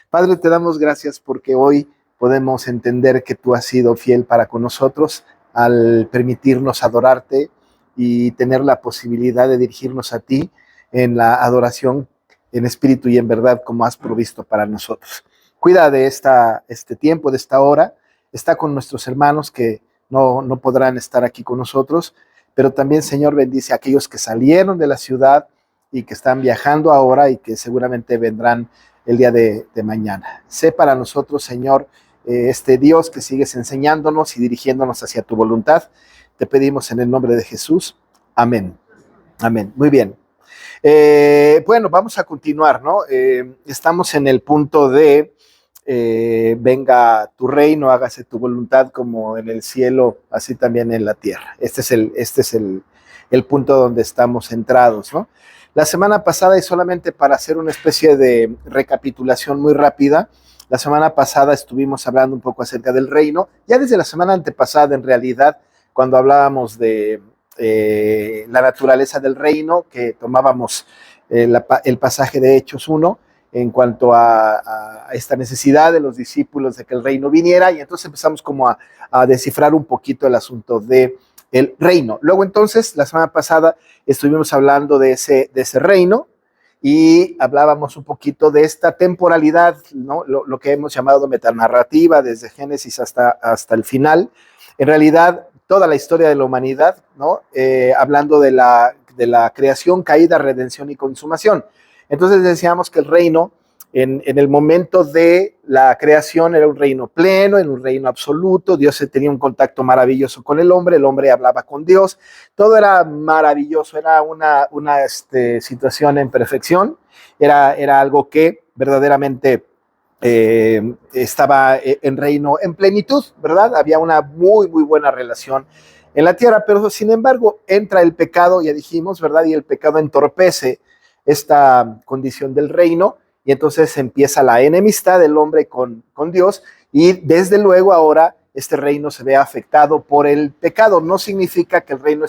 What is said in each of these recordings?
Padre, te damos gracias porque hoy podemos entender que tú has sido fiel para con nosotros al permitirnos adorarte y tener la posibilidad de dirigirnos a ti en la adoración en espíritu y en verdad como has provisto para nosotros. Cuida de este tiempo, de esta hora. Está con nuestros hermanos que no podrán estar aquí con nosotros, pero también, Señor, bendice a aquellos que salieron de la ciudad y que están viajando ahora y que seguramente vendrán el día de mañana. Sé para nosotros, Señor, este Dios que sigues enseñándonos y dirigiéndonos hacia tu voluntad. Te pedimos en el nombre de Jesús. Amén. Amén. Muy bien. Bueno, vamos a continuar, ¿no? Estamos en el punto de venga tu reino, hágase tu voluntad como en el cielo, así también en la tierra. Este es el punto donde estamos centrados, ¿no? La semana pasada, y solamente para hacer una especie de recapitulación muy rápida, la semana pasada estuvimos hablando un poco acerca del reino, ya desde la semana antepasada en realidad, cuando hablábamos de la naturaleza del reino, que tomábamos el pasaje de Hechos 1, en cuanto a esta necesidad de los discípulos de que el reino viniera, y entonces empezamos como a descifrar un poquito el asunto de el reino. Luego entonces, la semana pasada estuvimos hablando de ese reino y hablábamos un poquito de esta temporalidad, ¿no? Lo que hemos llamado metanarrativa desde Génesis hasta el final. En realidad, toda la historia de la humanidad, ¿no? Hablando de la creación, caída, redención y consumación. Entonces decíamos que el reino en el momento de la creación era un reino pleno, era un reino absoluto. Dios tenía un contacto maravilloso con el hombre hablaba con Dios, todo era maravilloso, era una situación en perfección, era algo que verdaderamente estaba en reino en plenitud, ¿verdad? Había una muy, muy buena relación en la tierra, pero sin embargo entra el pecado, ya dijimos, ¿verdad? Y el pecado entorpece esta condición del reino, y entonces empieza la enemistad del hombre con Dios, y desde luego ahora este reino se ve afectado por el pecado. No significa que el reino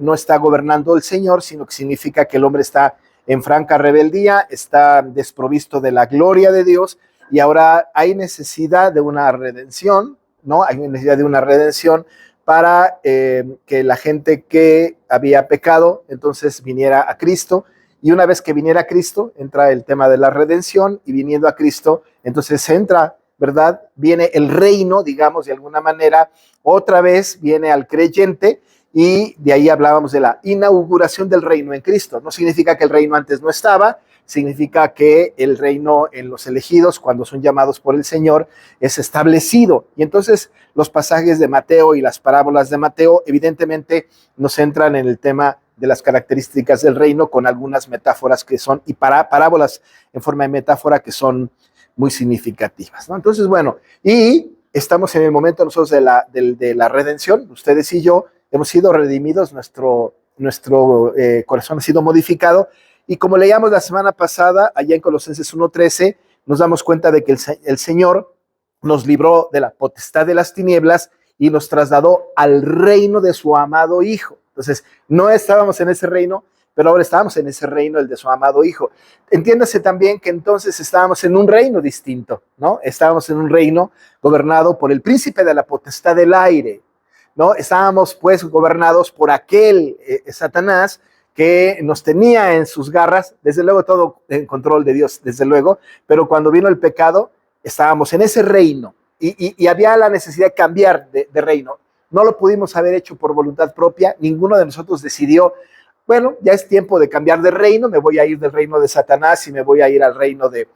no está gobernando el Señor, sino que significa que el hombre está en franca rebeldía, está desprovisto de la gloria de Dios, y ahora hay necesidad de una redención, ¿no? Hay necesidad de una redención para que la gente que había pecado entonces viniera a Cristo. Y una vez que viniera Cristo, entra el tema de la redención, y viniendo a Cristo, entonces entra, ¿verdad? Viene el reino, digamos, de alguna manera, otra vez viene al creyente, y de ahí hablábamos de la inauguración del reino en Cristo. No significa que el reino antes no estaba, significa que el reino en los elegidos, cuando son llamados por el Señor, es establecido. Y entonces los pasajes de Mateo y las parábolas de Mateo evidentemente nos centran en el tema de las características del reino, con algunas metáforas que son, y parábolas en forma de metáfora que son muy significativas, ¿no? Entonces, bueno, y estamos en el momento nosotros de la redención. Ustedes y yo hemos sido redimidos, nuestro corazón ha sido modificado, y como leíamos la semana pasada, allá en Colosenses 1:13, nos damos cuenta de que el Señor nos libró de la potestad de las tinieblas y nos trasladó al reino de su amado Hijo. Entonces, no estábamos en ese reino, pero ahora estábamos en ese reino, el de su amado Hijo. Entiéndase también que entonces estábamos en un reino distinto, ¿no? Estábamos en un reino gobernado por el príncipe de la potestad del aire, ¿no? Estábamos pues gobernados por aquel Satanás que nos tenía en sus garras, desde luego todo en control de Dios, desde luego, pero cuando vino el pecado, estábamos en ese reino, y había la necesidad de cambiar de reino. No lo pudimos haber hecho por voluntad propia, ninguno de nosotros decidió, bueno, ya es tiempo de cambiar de reino, me voy a ir del reino de Satanás y me voy a ir al reino de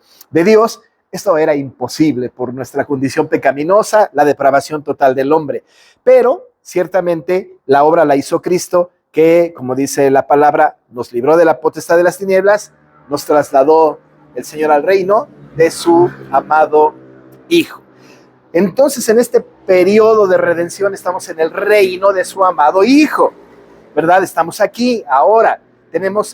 Dios. Esto era imposible por nuestra condición pecaminosa, la depravación total del hombre. Pero ciertamente la obra la hizo Cristo, que, como dice la palabra, nos libró de la potestad de las tinieblas, nos trasladó el Señor al reino de su amado Hijo. Entonces, en este periodo de redención estamos en el reino de su amado Hijo, ¿verdad? Estamos aquí, ahora,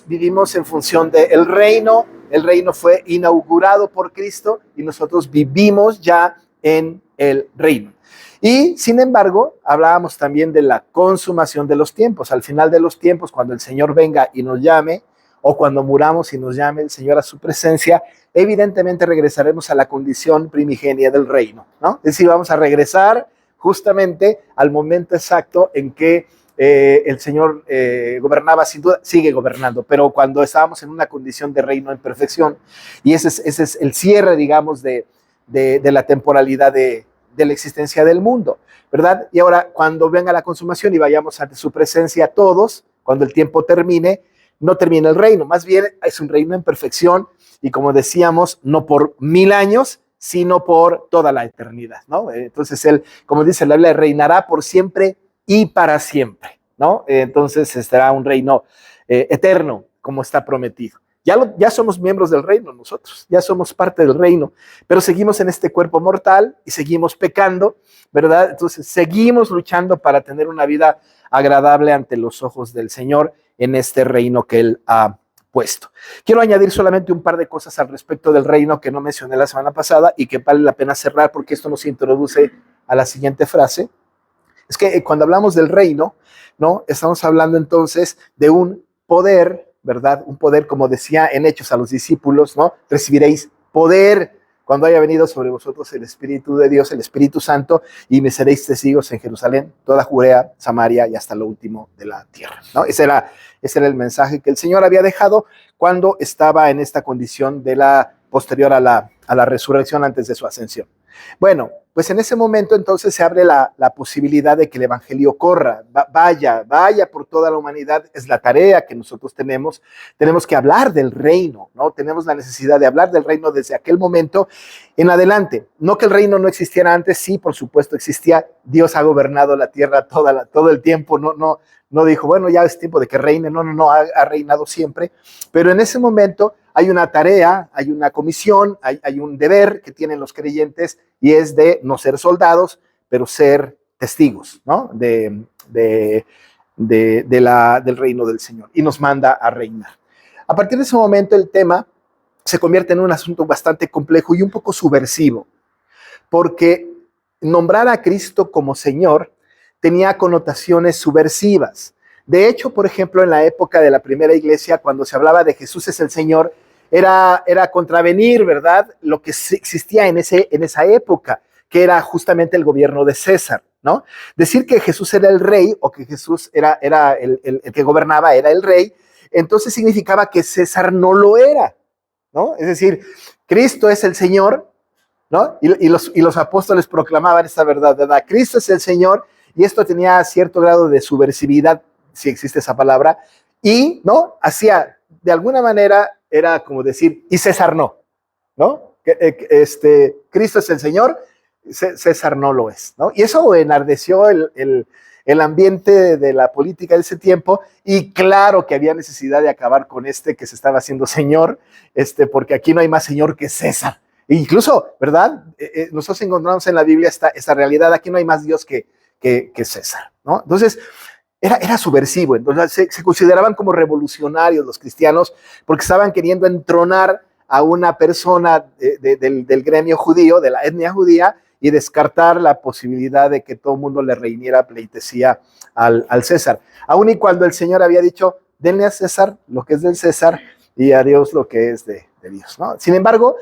vivimos en función del reino. El reino fue inaugurado por Cristo y nosotros vivimos ya en el reino. Y, sin embargo, hablábamos también de la consumación de los tiempos. Al final de los tiempos, cuando el Señor venga y nos llame, o cuando muramos y nos llame el Señor a su presencia, evidentemente regresaremos a la condición primigenia del reino, ¿no? Es decir, vamos a regresar justamente al momento exacto en que el Señor gobernaba, sin duda, sigue gobernando, pero cuando estábamos en una condición de reino en perfección, y ese es el cierre, digamos, de la temporalidad de la existencia del mundo, ¿verdad? Y ahora, cuando venga la consumación y vayamos ante su presencia todos, cuando el tiempo termine, no termina el reino, más bien es un reino en perfección, y como decíamos, no por 1000 años, sino por toda la eternidad, ¿no? Entonces él, como dice la Biblia, reinará por siempre y para siempre, ¿no? Entonces estará un reino eterno, como está prometido. Ya somos miembros del reino nosotros, ya somos parte del reino, pero seguimos en este cuerpo mortal y seguimos pecando, ¿verdad? Entonces seguimos luchando para tener una vida agradable ante los ojos del Señor en este reino que Él ha puesto. Quiero añadir solamente un par de cosas al respecto del reino que no mencioné la semana pasada y que vale la pena cerrar porque esto nos introduce a la siguiente frase. Es que cuando hablamos del reino, ¿no? Estamos hablando entonces de un poder, ¿verdad? Un poder, como decía en Hechos a los discípulos, ¿no? Recibiréis poder cuando haya venido sobre vosotros el Espíritu de Dios, el Espíritu Santo, y me seréis testigos en Jerusalén, toda Judea, Samaria y hasta lo último de la tierra, ¿no? Ese era el mensaje que el Señor había dejado cuando estaba en esta condición de la posterior a la resurrección antes de su ascensión. Bueno, pues en ese momento entonces se abre la posibilidad de que el evangelio corra, vaya por toda la humanidad, es la tarea que nosotros tenemos que hablar del reino, ¿no? Tenemos la necesidad de hablar del reino desde aquel momento en adelante, no que el reino no existiera antes, sí, por supuesto existía, Dios ha gobernado la tierra todo el tiempo, no dijo, bueno, ya es tiempo de que reine, no, ha reinado siempre, pero en ese momento hay una tarea, hay una comisión, hay un deber que tienen los creyentes y es de no ser soldados, pero ser testigos, ¿no? del reino del Señor y nos manda a reinar. A partir de ese momento el tema se convierte en un asunto bastante complejo y un poco subversivo, porque nombrar a Cristo como Señor tenía connotaciones subversivas. De hecho, por ejemplo, en la época de la primera iglesia, cuando se hablaba de Jesús es el Señor, era contravenir, ¿verdad?, lo que existía en esa época, que era justamente el gobierno de César, ¿no? Decir que Jesús era el rey o que Jesús era el que gobernaba, era el rey, entonces significaba que César no lo era, ¿no? Es decir, Cristo es el Señor, ¿no? Y los apóstoles proclamaban esta verdad, ¿verdad? Cristo es el Señor, y esto tenía cierto grado de subversividad, si existe esa palabra, y, ¿no? Hacía, de alguna manera, era como decir, y César no, ¿no? Cristo es el Señor, César no lo es, ¿no? Y eso enardeció el ambiente de la política de ese tiempo, y claro que había necesidad de acabar con que se estaba haciendo Señor, porque aquí no hay más Señor que César. E incluso, ¿verdad? Nosotros encontramos en la Biblia esta realidad, aquí no hay más Dios que César, ¿no? Entonces, era subversivo, entonces se consideraban como revolucionarios los cristianos porque estaban queriendo entronar a una persona del gremio judío, de la etnia judía, y descartar la posibilidad de que todo el mundo le rindiera pleitesía al César. Aun y cuando el Señor había dicho, denle a César lo que es del César y a Dios lo que es de Dios, ¿no? Sin embargo,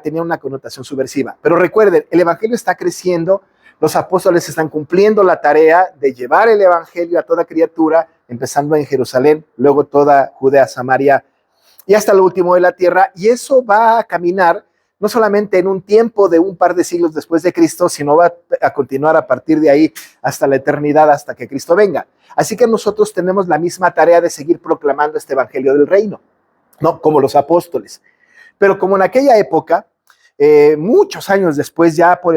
tenía una connotación subversiva. Pero recuerden, el evangelio está creciendo, los apóstoles están cumpliendo la tarea de llevar el evangelio a toda criatura, empezando en Jerusalén, luego toda Judea, Samaria y hasta lo último de la tierra, y eso va a caminar no solamente en un tiempo de un par de siglos después de Cristo, sino va a continuar a partir de ahí hasta la eternidad, hasta que Cristo venga. Así que nosotros tenemos la misma tarea de seguir proclamando este evangelio del reino, ¿no? Como los apóstoles. Pero como en aquella época, muchos años después, ya por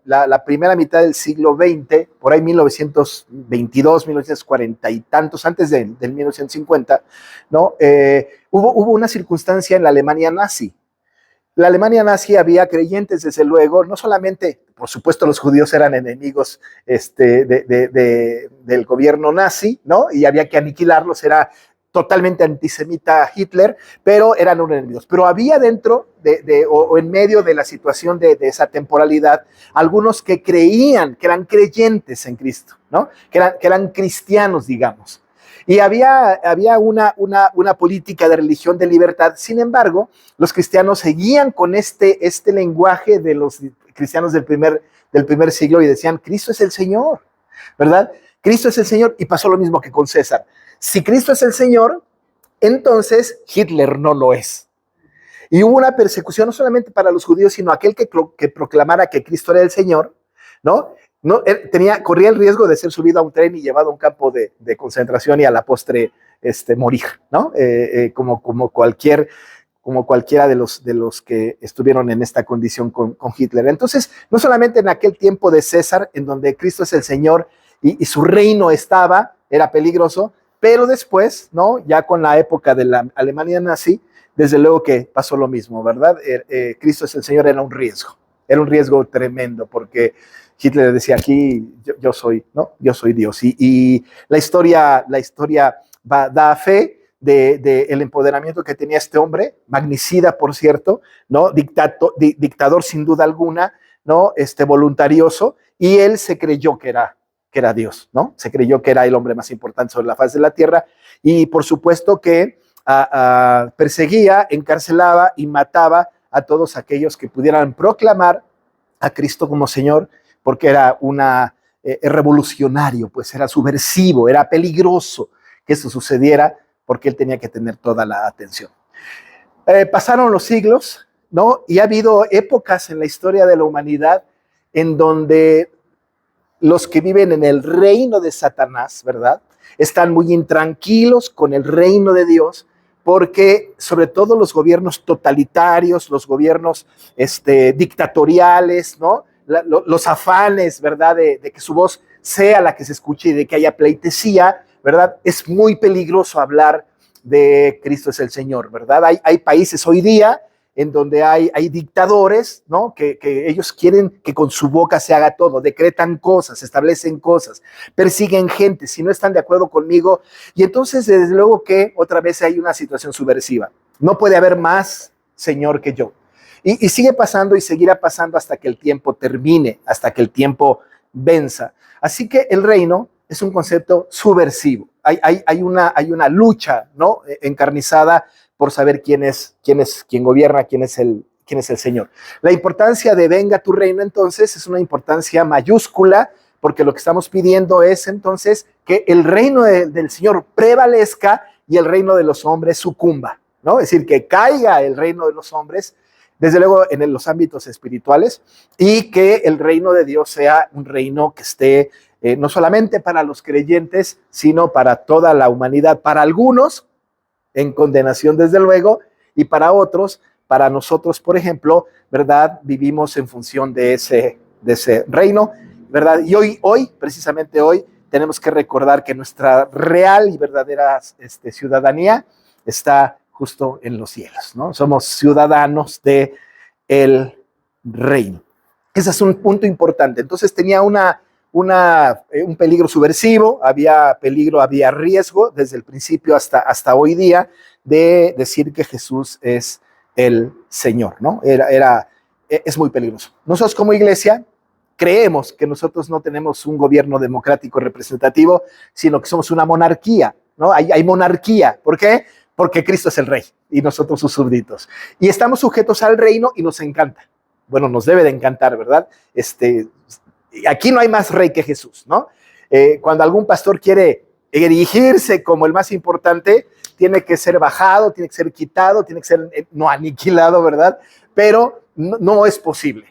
la primera mitad del siglo XX, por ahí 1922, 1940 y tantos, antes del 1950, ¿no? Hubo una circunstancia en la Alemania nazi. La Alemania nazi había creyentes, desde luego, no solamente, por supuesto, los judíos eran enemigos del gobierno nazi, ¿no? Y había que aniquilarlos, era totalmente antisemita Hitler, pero eran enemigos. Pero había dentro o en medio de la situación de esa temporalidad, algunos que creían, que eran creyentes en Cristo, ¿no? Que eran cristianos, digamos. Y había una política de religión de libertad. Sin embargo, los cristianos seguían con este lenguaje de los cristianos del primer siglo y decían, Cristo es el Señor, ¿verdad? Cristo es el Señor. Y pasó lo mismo que con César. Si Cristo es el Señor, entonces Hitler no lo es. Y hubo una persecución no solamente para los judíos, sino aquel que proclamara que Cristo era el Señor, ¿no? Corría el riesgo de ser subido a un tren y llevado a un campo de concentración y a la postre morir, ¿no? Como cualquiera de los que estuvieron en esta condición con Hitler. Entonces, no solamente en aquel tiempo de César, en donde Cristo es el Señor y su reino era peligroso, pero después, ¿no? Ya con la época de la Alemania nazi, desde luego que pasó lo mismo, ¿verdad? Cristo es el Señor era un riesgo tremendo, porque Hitler decía aquí, yo soy, ¿no? Yo soy Dios. Y la historia da fe del empoderamiento que tenía este hombre, magnicida, por cierto, ¿no? Dictador sin duda alguna, ¿no? Voluntarioso, y él se creyó que era Dios, ¿no? Se creyó que era el hombre más importante sobre la faz de la tierra, y por supuesto que perseguía, encarcelaba y mataba a todos aquellos que pudieran proclamar a Cristo como Señor, porque era revolucionario, pues era subversivo, era peligroso que esto sucediera, porque él tenía que tener toda la atención. Pasaron los siglos, ¿no? Y ha habido épocas en la historia de la humanidad en donde los que viven en el reino de Satanás, ¿verdad?, están muy intranquilos con el reino de Dios, porque sobre todo los gobiernos totalitarios, los gobiernos dictatoriales, ¿no? Los afanes, ¿verdad?, de que su voz sea la que se escuche y de que haya pleitesía, ¿verdad? Es muy peligroso hablar de Cristo es el Señor, ¿verdad? Hay países hoy día en donde hay dictadores, ¿no? Que ellos quieren que con su boca se haga todo, decretan cosas, establecen cosas, persiguen gente si no están de acuerdo conmigo, y entonces desde luego que otra vez hay una situación subversiva. No puede haber más Señor que yo. Y sigue pasando y seguirá pasando hasta que el tiempo termine, hasta que el tiempo venza. Así que el reino es un concepto subversivo. Hay una lucha, ¿no?, encarnizada por saber quién gobierna, quién es el Señor. La importancia de venga tu reino, entonces, es una importancia mayúscula, porque lo que estamos pidiendo es, entonces, que el reino del Señor prevalezca y el reino de los hombres sucumba, ¿no? Es decir, que caiga el reino de los hombres, desde luego en los ámbitos espirituales, y que el reino de Dios sea un reino que esté no solamente para los creyentes, sino para toda la humanidad, para algunos en condenación desde luego, y para otros, para nosotros, por ejemplo, ¿verdad?, vivimos en función de ese reino, ¿verdad? Y hoy, precisamente hoy, tenemos que recordar que nuestra real y verdadera ciudadanía está justo en los cielos, ¿no? Somos ciudadanos del reino. Ese es un punto importante. Entonces tenía un peligro subversivo, había peligro, había riesgo desde el principio hasta hoy día de decir que Jesús es el Señor, ¿no? Es muy peligroso. Nosotros como iglesia creemos que nosotros no tenemos un gobierno democrático representativo, sino que somos una monarquía, ¿no? Hay monarquía. ¿Por qué? Porque Cristo es el rey y nosotros sus súbditos. Y estamos sujetos al reino y nos encanta. Bueno, nos debe de encantar, ¿verdad? Aquí no hay más rey que Jesús, ¿no? Cuando algún pastor quiere erigirse como el más importante, tiene que ser bajado, tiene que ser quitado, tiene que ser no aniquilado, ¿verdad? Pero no es posible.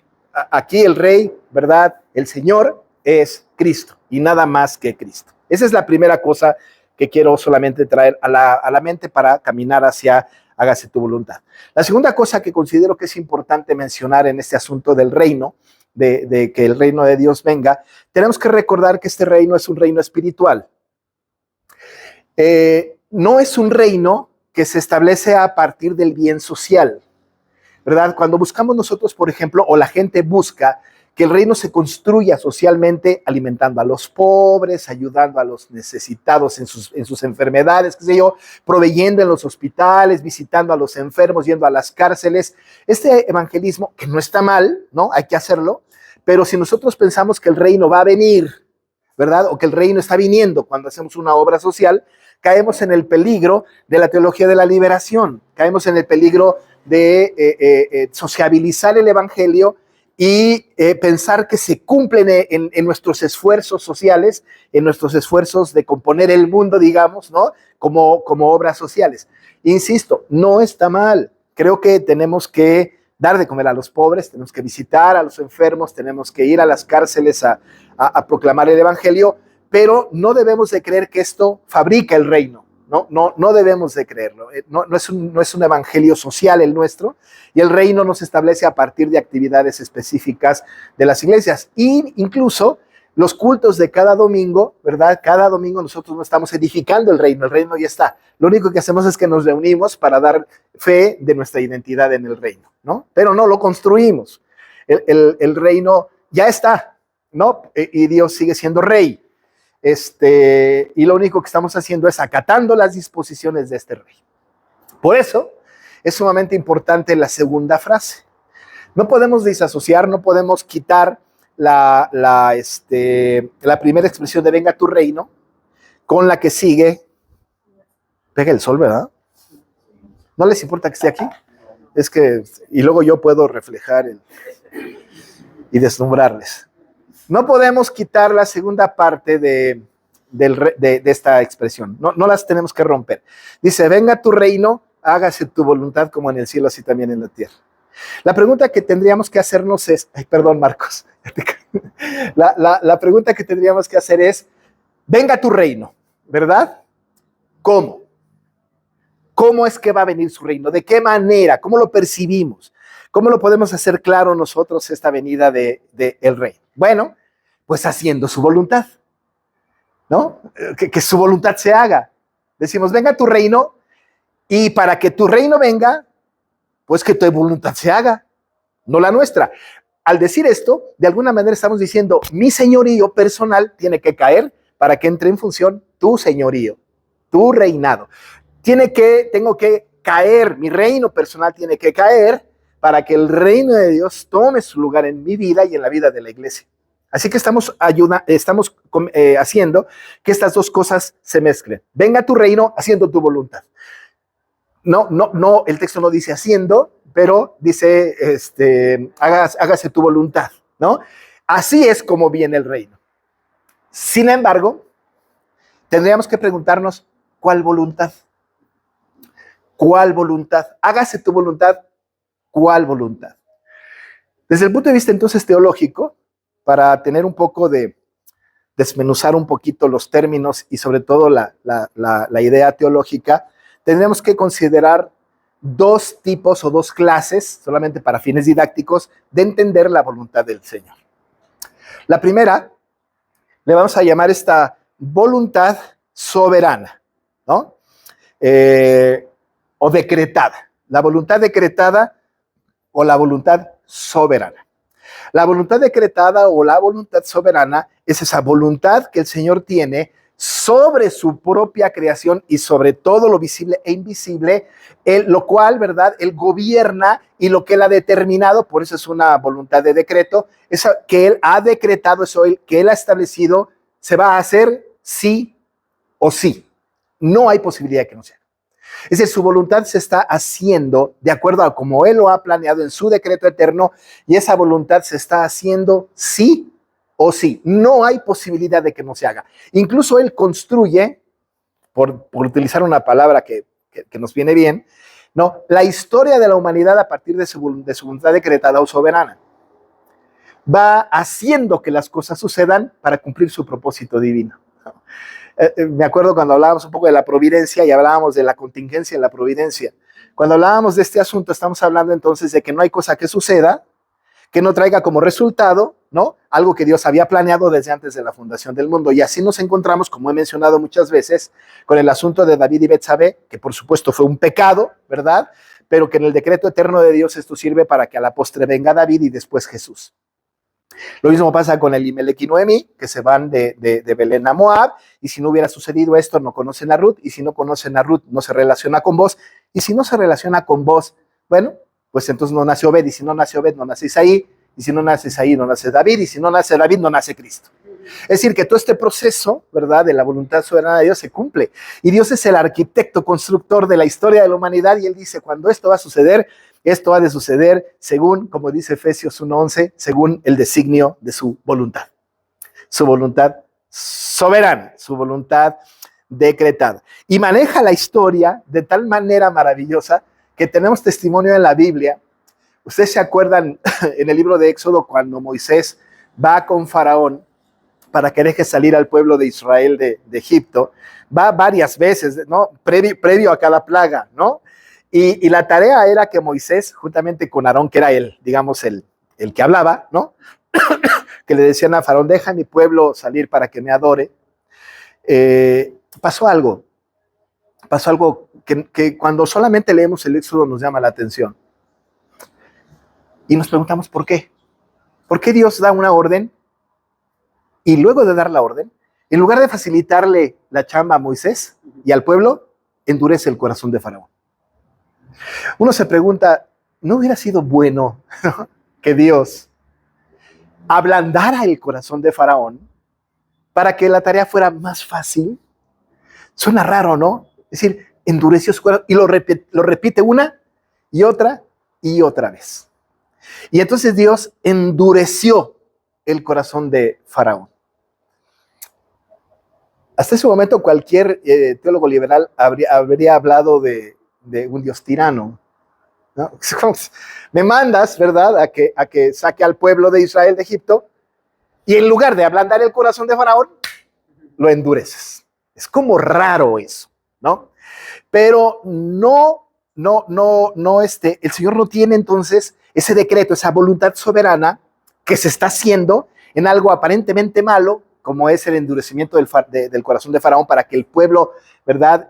Aquí el rey, ¿verdad?, el Señor es Cristo y nada más que Cristo. Esa es la primera cosa que quiero solamente traer a la mente para caminar hacia hágase tu voluntad. La segunda cosa que considero que es importante mencionar en este asunto del reino, de que el reino de Dios venga, tenemos que recordar que este reino es un reino espiritual. No es un reino que se establece a partir del bien social, ¿verdad? Cuando buscamos nosotros, por ejemplo, o la gente busca que el reino se construya socialmente, alimentando a los pobres, ayudando a los necesitados en sus enfermedades, qué sé yo, proveyendo en los hospitales, visitando a los enfermos, yendo a las cárceles. Este evangelismo, que no está mal, ¿no? Hay que hacerlo, pero si nosotros pensamos que el reino va a venir ¿verdad? O que el reino está viniendo cuando hacemos una obra social, caemos en el peligro de la teología de la liberación, caemos en el peligro de sociabilizar el evangelio y pensar que se cumplen en nuestros esfuerzos sociales, en nuestros esfuerzos de componer el mundo, digamos, ¿no? Como obras sociales. Insisto, no está mal. Creo que tenemos que dar de comer a los pobres, tenemos que visitar a los enfermos, tenemos que ir a las cárceles a proclamar el evangelio, pero no debemos de creer que esto fabrica el reino. No debemos de creerlo. No es un evangelio social el nuestro, y el reino nos establece a partir de actividades específicas de las iglesias. Y incluso los cultos de cada domingo, ¿verdad? Cada domingo nosotros no estamos edificando el reino ya está. Lo único que hacemos es que nos reunimos para dar fe de nuestra identidad en el reino, ¿no? Pero no lo construimos. El reino ya está, ¿no? Y Dios sigue siendo rey. Y lo único que estamos haciendo es acatando las disposiciones de este rey. Por eso es sumamente importante la segunda frase. No podemos disasociar, no podemos quitar la primera expresión de venga tu reino con la que sigue. Pega el sol, ¿verdad? ¿No les importa que esté aquí? Es que, y luego yo puedo reflejar y deslumbrarles. No podemos quitar la segunda parte de esta expresión. No las tenemos que romper. Dice, venga tu reino, hágase tu voluntad como en el cielo, así también en la tierra. La pregunta que tendríamos que hacernos es, perdón, Marcos. La pregunta que tendríamos que hacer es, venga tu reino, ¿verdad? ¿Cómo? ¿Cómo es que va a venir su reino? ¿De qué manera? ¿Cómo lo percibimos? ¿Cómo lo podemos hacer claro nosotros esta venida del rey? Bueno, pues haciendo su voluntad, ¿no? Que su voluntad se haga. Decimos, venga tu reino, y para que tu reino venga, pues que tu voluntad se haga, no la nuestra. Al decir esto, de alguna manera estamos diciendo, mi señorío personal tiene que caer para que entre en función tu señorío, tu reinado. Tengo que caer, mi reino personal tiene que caer para que el reino de Dios tome su lugar en mi vida y en la vida de la iglesia. Así que estamos haciendo que estas dos cosas se mezclen. Venga tu reino haciendo tu voluntad. No, el texto no dice haciendo, pero dice, hágase tu voluntad, ¿no? Así es como viene el reino. Sin embargo, tendríamos que preguntarnos, ¿cuál voluntad? ¿Cuál voluntad? Hágase tu voluntad, ¿cuál voluntad? Desde el punto de vista entonces teológico, para tener un poco de desmenuzar un poquito los términos y sobre todo la idea teológica, tendremos que considerar dos tipos o dos clases, solamente para fines didácticos, de entender la voluntad del Señor. La primera, le vamos a llamar esta voluntad soberana, ¿no? O decretada. La voluntad decretada o la voluntad soberana. La voluntad decretada o la voluntad soberana es esa voluntad que el Señor tiene sobre su propia creación y sobre todo lo visible e invisible, lo cual, ¿verdad? Él gobierna y lo que Él ha determinado, por eso es una voluntad de decreto, eso que Él ha decretado, eso que Él ha establecido, se va a hacer sí o sí. No hay posibilidad de que no sea. Es decir, su voluntad se está haciendo de acuerdo a como Él lo ha planeado en su decreto eterno, y esa voluntad se está haciendo sí o sí. No hay posibilidad de que no se haga. Incluso Él construye, por utilizar una palabra que nos viene bien, ¿no? La historia de la humanidad a partir de su voluntad decretada o soberana. Va haciendo que las cosas sucedan para cumplir su propósito divino. Me acuerdo cuando hablábamos un poco de la providencia y hablábamos de la contingencia en la providencia. Cuando hablábamos de este asunto, estamos hablando entonces de que no hay cosa que suceda que no traiga como resultado, ¿no? Algo que Dios había planeado desde antes de la fundación del mundo. Y así nos encontramos, como he mencionado muchas veces, con el asunto de David y Betsabé, que por supuesto fue un pecado, ¿verdad? Pero que en el decreto eterno de Dios esto sirve para que a la postre venga David y después Jesús. Lo mismo pasa con Elimelech y Noemí, que se van de Belén a Moab, y si no hubiera sucedido esto, no conocen a Ruth, y si no conocen a Ruth, no se relaciona con vos, y si no se relaciona con vos, bueno, pues entonces no nace Obed, y si no nace Obed, no nace Isaí, y si no nace Isaí, no nace David, y si no nace David, no nace Cristo. Es decir, que todo este proceso, ¿verdad?, de la voluntad soberana de Dios se cumple. Y Dios es el arquitecto, constructor de la historia de la humanidad, y Él dice, cuando esto va a suceder, esto ha de suceder según, como dice Efesios 1:11, según el designio de su voluntad. Su voluntad soberana, su voluntad decretada. Y maneja la historia de tal manera maravillosa que tenemos testimonio en la Biblia. Ustedes se acuerdan en el libro de Éxodo cuando Moisés va con Faraón para que deje salir al pueblo de Israel de Egipto. Va varias veces, ¿no? Previo a cada plaga, ¿no? Y la tarea era que Moisés, juntamente con Aarón, que era digamos, el que hablaba, ¿no? Que le decían a Faraón, deja a mi pueblo salir para que me adore. Pasó algo que cuando solamente leemos el Éxodo nos llama la atención. Y nos preguntamos por qué. ¿Por qué Dios da una orden? Y luego de dar la orden, en lugar de facilitarle la chamba a Moisés y al pueblo, endurece el corazón de Faraón. Uno se pregunta, ¿no hubiera sido bueno que Dios ablandara el corazón de Faraón para que la tarea fuera más fácil? Suena raro, ¿no? Es decir, endureció su corazón y lo repite una y otra vez. Y entonces Dios endureció el corazón de Faraón. Hasta ese momento cualquier teólogo liberal habría hablado de un Dios tirano, ¿no? Me mandas, ¿verdad?, a que saque al pueblo de Israel de Egipto y en lugar de ablandar el corazón de Faraón, lo endureces. Es como raro eso, ¿no? Pero el Señor no tiene entonces ese decreto, esa voluntad soberana que se está haciendo en algo aparentemente malo, como es el endurecimiento del corazón de Faraón para que el pueblo, ¿verdad?,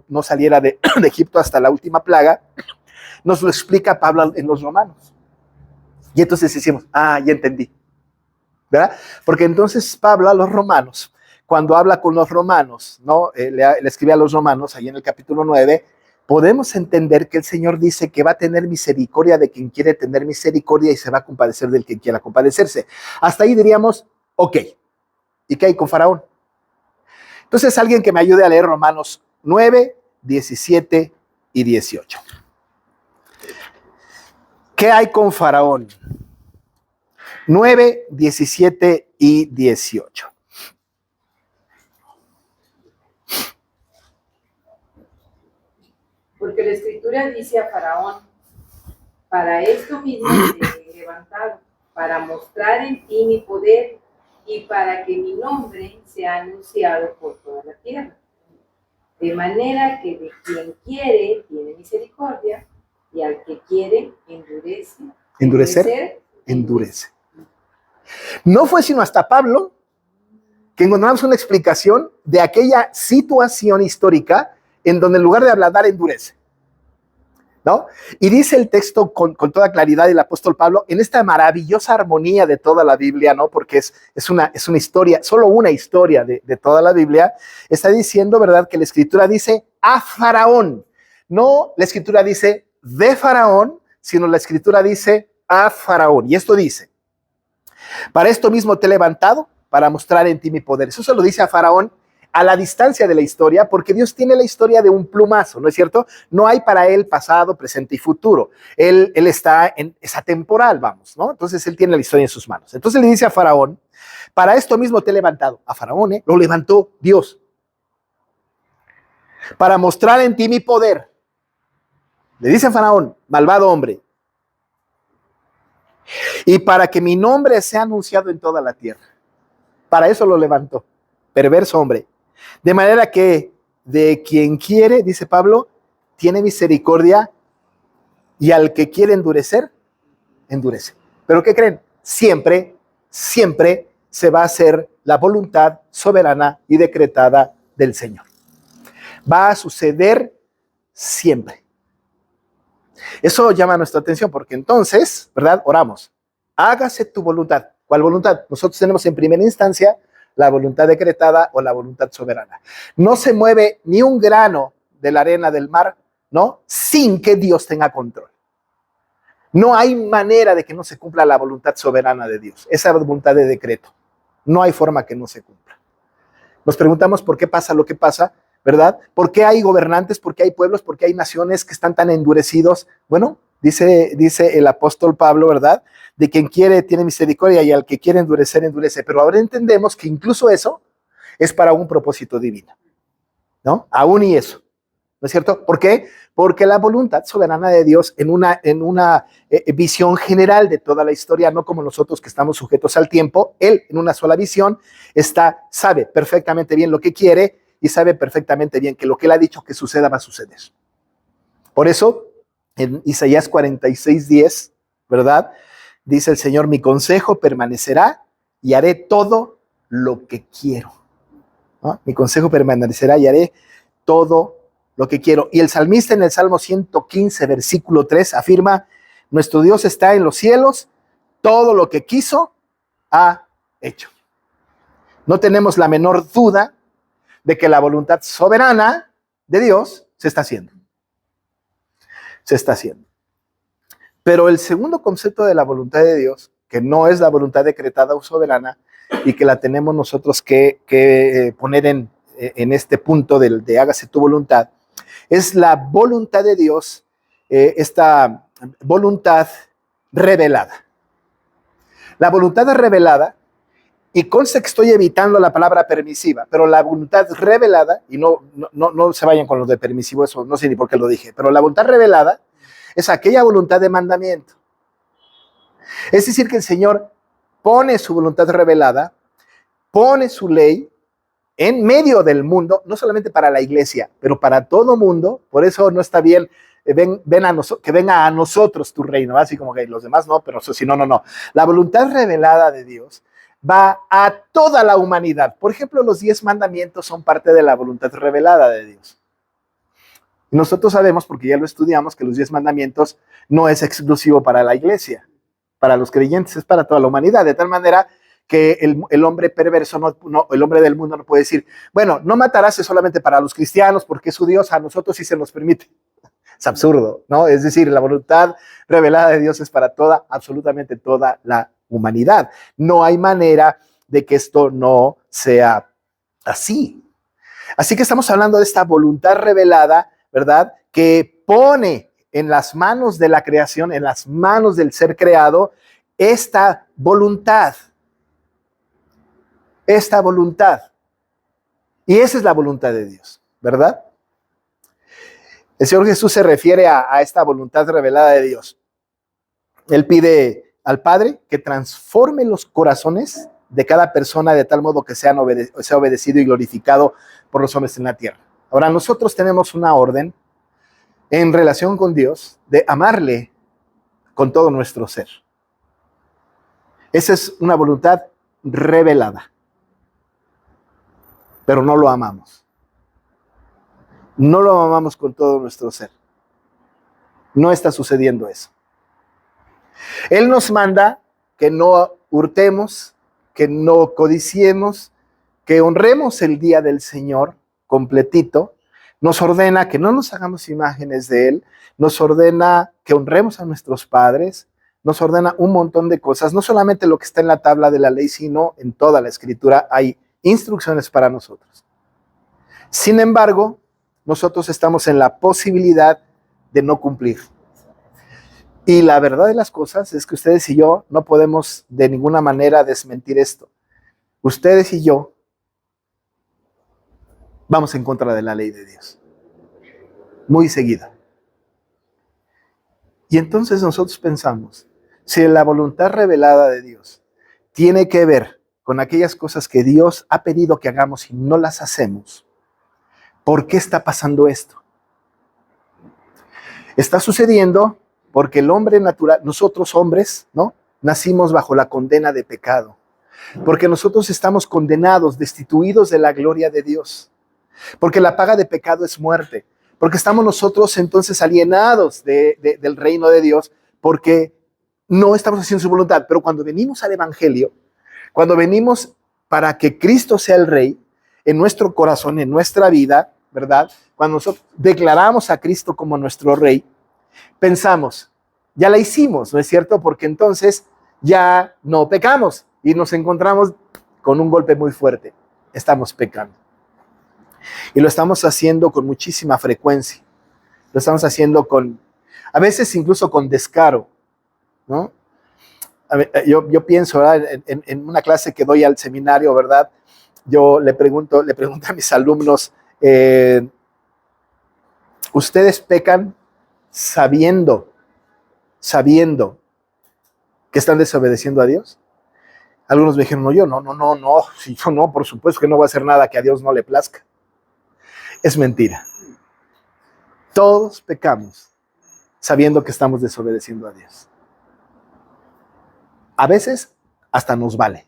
no saliera de Egipto hasta la última plaga. Nos lo explica Pablo en los Romanos. Y entonces decimos, ya entendí, ¿verdad? Porque entonces Pablo a los Romanos, cuando habla con los romanos, ¿no? Le escribe a los romanos, ahí en el capítulo 9, podemos entender que el Señor dice que va a tener misericordia de quien quiere tener misericordia y se va a compadecer del que quiera compadecerse. Hasta ahí diríamos, ok. ¿Y qué hay con Faraón? Entonces, alguien que me ayude a leer Romanos 9, 17 y 18. ¿Qué hay con Faraón? 9, 17 y 18. Porque la Escritura dice a Faraón, para esto mismo te he levantado, para mostrar en ti mi poder y para que mi nombre sea anunciado por toda la tierra. De manera que de quien quiere tiene misericordia y al que quiere endurece. No fue sino hasta Pablo que encontramos una explicación de aquella situación histórica en donde en lugar de ablandar endurece, ¿no? Y dice el texto con toda claridad el apóstol Pablo, en esta maravillosa armonía de toda la Biblia, ¿no? Porque es una historia, solo una historia de toda la Biblia, está diciendo, ¿verdad?, que la Escritura dice a Faraón. No la Escritura dice de Faraón, sino la Escritura dice a Faraón. Y esto dice, para esto mismo te he levantado, para mostrar en ti mi poder. Eso se lo dice a Faraón a la distancia de la historia, porque Dios tiene la historia de un plumazo, ¿no es cierto? No hay para él pasado, presente y futuro. Él está es atemporal, vamos, ¿no? Entonces él tiene la historia en sus manos. Entonces le dice a Faraón, para esto mismo te he levantado. A Faraón, lo levantó Dios. Para mostrar en ti mi poder. Le dice a Faraón, malvado hombre. Y para que mi nombre sea anunciado en toda la tierra. Para eso lo levantó. Perverso hombre. De manera que de quien quiere, dice Pablo, tiene misericordia y al que quiere endurecer, endurece. ¿Pero qué creen? Siempre se va a hacer la voluntad soberana y decretada del Señor. Va a suceder siempre. Eso llama nuestra atención porque entonces, ¿verdad? Oramos. Hágase tu voluntad. ¿Cuál voluntad? Nosotros tenemos en primera instancia la voluntad decretada o la voluntad soberana. No se mueve ni un grano de la arena del mar, ¿no?, sin que Dios tenga control. No hay manera de que no se cumpla la voluntad soberana de Dios, esa voluntad de decreto. No hay forma que no se cumpla. Nos preguntamos por qué pasa lo que pasa, ¿verdad? ¿Por qué hay gobernantes? ¿Por qué hay pueblos? ¿Por qué hay naciones que están tan endurecidos? Bueno, dice el apóstol Pablo, ¿verdad? De quien quiere tiene misericordia y al que quiere endurecer, endurece. Pero ahora entendemos que incluso eso es para un propósito divino, ¿no? Aún y eso, ¿no es cierto? ¿Por qué? Porque la voluntad soberana de Dios en una visión general de toda la historia, no como nosotros que estamos sujetos al tiempo, Él en una sola visión sabe perfectamente bien lo que quiere y sabe perfectamente bien que lo que Él ha dicho que suceda va a suceder. Por eso, en Isaías 46:10, ¿verdad? Dice el Señor, mi consejo permanecerá y haré todo lo que quiero, ¿no? Mi consejo permanecerá y haré todo lo que quiero. Y el salmista en el Salmo 115, versículo 3, afirma, nuestro Dios está en los cielos, todo lo que quiso, ha hecho. No tenemos la menor duda de que la voluntad soberana de Dios se está haciendo. Se está haciendo. Pero el segundo concepto de la voluntad de Dios, que no es la voluntad decretada o soberana, y que la tenemos nosotros que poner en este punto de hágase tu voluntad, es la voluntad de Dios, esta voluntad revelada. La voluntad revelada, y conste que estoy evitando la palabra permisiva, pero la voluntad revelada, y no se vayan con lo de permisivo, eso no sé ni por qué lo dije, pero la voluntad revelada es aquella voluntad de mandamiento. Es decir, que el Señor pone su voluntad revelada, pone su ley en medio del mundo, no solamente para la iglesia, pero para todo mundo. Por eso no está bien, que venga a nosotros tu reino, así como que los demás no, pero si no. La voluntad revelada de Dios va a toda la humanidad. Por ejemplo, los 10 mandamientos son parte de la voluntad revelada de Dios. Y nosotros sabemos, porque ya lo estudiamos, que los 10 mandamientos no es exclusivo para la iglesia, para los creyentes, es para toda la humanidad, de tal manera que el hombre perverso, el hombre del mundo no puede decir, bueno, no matarás es solamente para los cristianos porque es su Dios, a nosotros sí se nos permite. Es absurdo, ¿no? Es decir, la voluntad revelada de Dios es para absolutamente toda la humanidad. No hay manera de que esto no sea así. Así que estamos hablando de esta voluntad revelada, ¿verdad? Que pone en las manos de la creación, en las manos del ser creado, esta voluntad. Esta voluntad. Y esa es la voluntad de Dios, ¿verdad? El Señor Jesús se refiere a esta voluntad revelada de Dios. Él pide al Padre que transforme los corazones de cada persona de tal modo que sea obedecido y glorificado por los hombres en la tierra. Ahora, nosotros tenemos una orden en relación con Dios de amarle con todo nuestro ser. Esa es una voluntad revelada. Pero no lo amamos. No lo amamos con todo nuestro ser. No está sucediendo eso. Él nos manda que no hurtemos, que no codiciemos, que honremos el día del Señor completito. Nos ordena que no nos hagamos imágenes de Él. Nos ordena que honremos a nuestros padres. Nos ordena un montón de cosas. No solamente lo que está en la tabla de la ley, sino en toda la Escritura hay instrucciones para nosotros. Sin embargo, nosotros estamos en la posibilidad de no cumplir. Y la verdad de las cosas es que ustedes y yo no podemos de ninguna manera desmentir esto. Ustedes y yo vamos en contra de la ley de Dios. Muy seguida. Y entonces nosotros pensamos, si la voluntad revelada de Dios tiene que ver con aquellas cosas que Dios ha pedido que hagamos y no las hacemos, ¿por qué está pasando esto? Está sucediendo porque el hombre natural, nosotros hombres, ¿no? Nacimos bajo la condena de pecado. Porque nosotros estamos condenados, destituidos de la gloria de Dios. Porque la paga de pecado es muerte. Porque estamos nosotros entonces alienados del reino de Dios, porque no estamos haciendo su voluntad. Pero cuando venimos al Evangelio, cuando venimos para que Cristo sea el Rey, en nuestro corazón, en nuestra vida, ¿verdad? Cuando nosotros declaramos a Cristo como nuestro Rey, pensamos, ya la hicimos, ¿no es cierto? Porque entonces ya no pecamos y nos encontramos con un golpe muy fuerte, estamos pecando. Y lo estamos haciendo con muchísima frecuencia. Lo estamos haciendo a veces incluso con descaro, ¿no? Yo pienso, ¿verdad? En una clase que doy al seminario, ¿verdad? Yo le pregunto a mis alumnos, ¿ustedes pecan sabiendo que están desobedeciendo a Dios? Algunos me dijeron, no, yo no, si yo no, por supuesto que no voy a hacer nada que a Dios no le plazca. Es mentira. Todos pecamos sabiendo que estamos desobedeciendo a Dios. A veces hasta nos vale,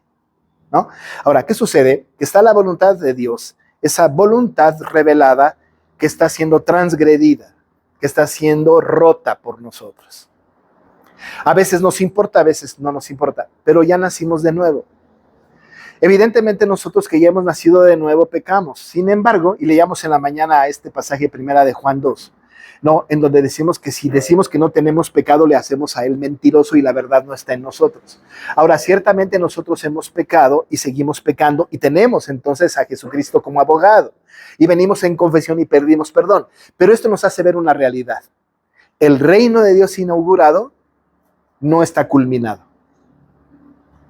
¿no? Ahora, ¿qué sucede? Que está la voluntad de Dios, esa voluntad revelada que está siendo transgredida, que está siendo rota por nosotros. A veces nos importa, a veces no nos importa, pero ya nacimos de nuevo. Evidentemente nosotros que ya hemos nacido de nuevo pecamos. Sin embargo, y leíamos en la mañana a este pasaje primera de Juan 2, ¿no? En donde decimos que si decimos que no tenemos pecado, le hacemos a él mentiroso y la verdad no está en nosotros. Ahora, ciertamente nosotros hemos pecado y seguimos pecando y tenemos entonces a Jesucristo como abogado. Y venimos en confesión y pedimos perdón. Pero esto nos hace ver una realidad. El reino de Dios inaugurado no está culminado.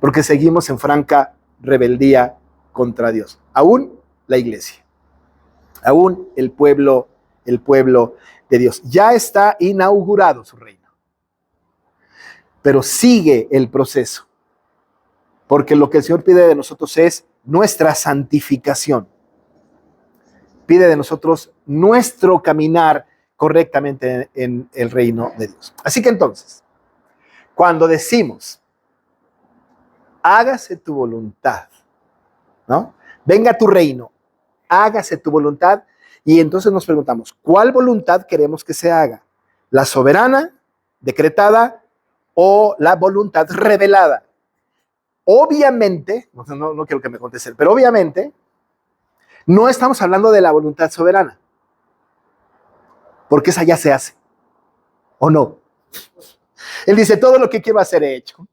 Porque seguimos en franca rebeldía contra Dios. Aún la iglesia. Aún el pueblo de Dios. Ya está inaugurado su reino. Pero sigue el proceso. Porque lo que el Señor pide de nosotros es nuestra santificación. Pide de nosotros nuestro caminar correctamente en el reino de Dios. Así que entonces, cuando decimos, hágase tu voluntad, ¿no? Venga tu reino, hágase tu voluntad. Y entonces nos preguntamos, ¿cuál voluntad queremos que se haga? ¿La soberana, decretada, o la voluntad revelada? Obviamente, no quiero que me contesten, pero obviamente no estamos hablando de la voluntad soberana, porque esa ya se hace, ¿o no? Él dice, todo lo que quiero hacer he hecho.